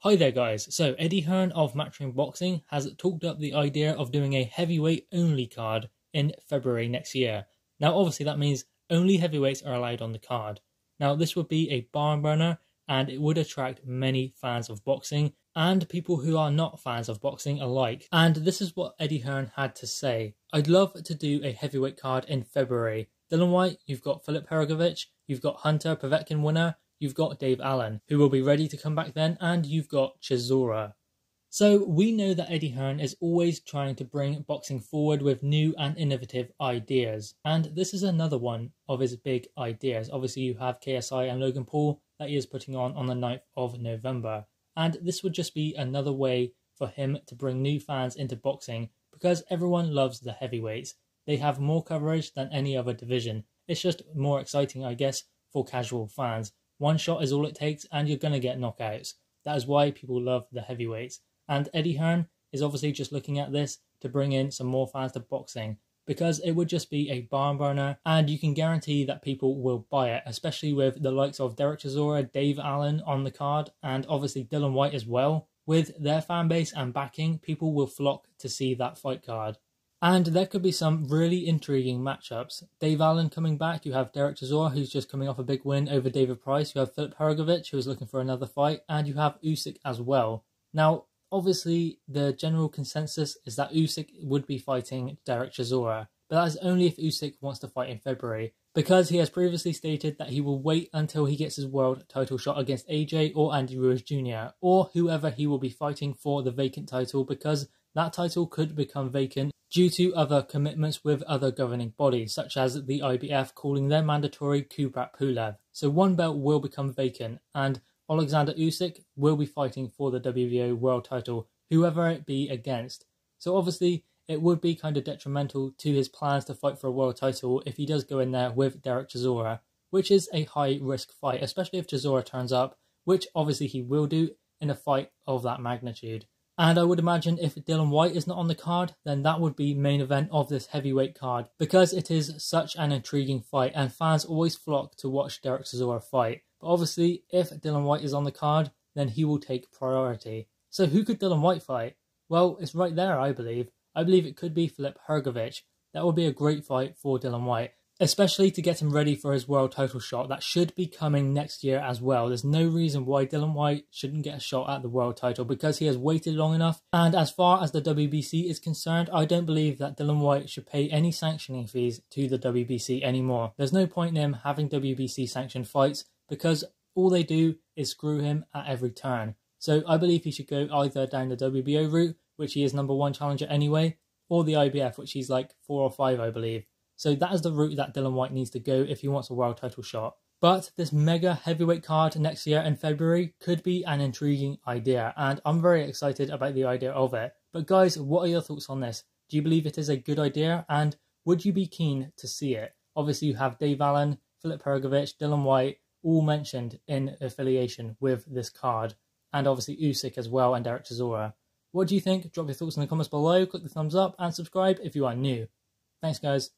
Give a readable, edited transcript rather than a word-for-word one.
Hi there guys, so Eddie Hearn of Matchroom Boxing has talked up the idea of doing a heavyweight only card in February next year. Now obviously that means only heavyweights are allowed on the card. Now this would be a barn burner and it would attract many fans of boxing and people who are not fans of boxing alike. And this is what Eddie Hearn had to say. I'd love to do a heavyweight card in February. Dillian Whyte, you've got Filip Hrgovic, you've got Hunter Povetkin winner, you've got Dave Allen, who will be ready to come back then, and you've got Chisora. So we know that Eddie Hearn is always trying to bring boxing forward with new and innovative ideas. And this is another one of his big ideas. Obviously you have KSI and Logan Paul that he is putting on the 9th of November. And this would just be another way for him to bring new fans into boxing because everyone loves the heavyweights. They have more coverage than any other division. It's just more exciting, I guess, for casual fans. One shot is all it takes and you're going to get knockouts. That is why people love the heavyweights. And Eddie Hearn is obviously just looking at this to bring in some more fans to boxing because it would just be a barn burner and you can guarantee that people will buy it, especially with the likes of Derek Chisora, Dave Allen on the card and obviously Dillian Whyte as well. With their fan base and backing, people will flock to see that fight card. And there could be some really intriguing matchups. Dave Allen coming back, you have Derek Chisora, who's just coming off a big win over David Price, you have Filip Hrgovic, who is looking for another fight, and you have Usyk as well. Now, obviously, the general consensus is that Usyk would be fighting Derek Chisora, but that is only if Usyk wants to fight in February, because he has previously stated that he will wait until he gets his world title shot against AJ or Andy Ruiz Jr., or whoever he will be fighting for the vacant title, because that title could become vacant due to other commitments with other governing bodies, such as the IBF calling their mandatory Kubrat Pulev. So one belt will become vacant, and Alexander Usyk will be fighting for the WBO world title, whoever it be against. So obviously, it would be kind of detrimental to his plans to fight for a world title if he does go in there with Derek Chisora, which is a high-risk fight, especially if Chisora turns up, which obviously he will do in a fight of that magnitude. And I would imagine if Dillian Whyte is not on the card, then that would be main event of this heavyweight card because it is such an intriguing fight and fans always flock to watch Derek Chisora fight. But obviously, if Dillian Whyte is on the card, then he will take priority. So who could Dillian Whyte fight? Well, it's right there, I believe. I believe it could be Filip Hrgovic. That would be a great fight for Dillian Whyte, especially to get him ready for his world title shot. That should be coming next year as well. There's no reason why Dillian Whyte shouldn't get a shot at the world title because he has waited long enough. And as far as the WBC is concerned, I don't believe that Dillian Whyte should pay any sanctioning fees to the WBC anymore. There's no point in him having WBC sanctioned fights because all they do is screw him at every turn. So I believe he should go either down the WBO route, which he is #1 challenger anyway, or the IBF, which he's like 4 or 5, I believe. So that is the route that Dillian Whyte needs to go if he wants a world title shot. But this mega heavyweight card next year in February could be an intriguing idea, and I'm very excited about the idea of it. But guys, what are your thoughts on this? Do you believe it is a good idea, and would you be keen to see it? Obviously you have Dave Allen, Filip Hrgovic, Dillian Whyte, all mentioned in affiliation with this card, and obviously Usyk as well and Derek Chisora. What do you think? Drop your thoughts in the comments below, click the thumbs up and subscribe if you are new. Thanks guys.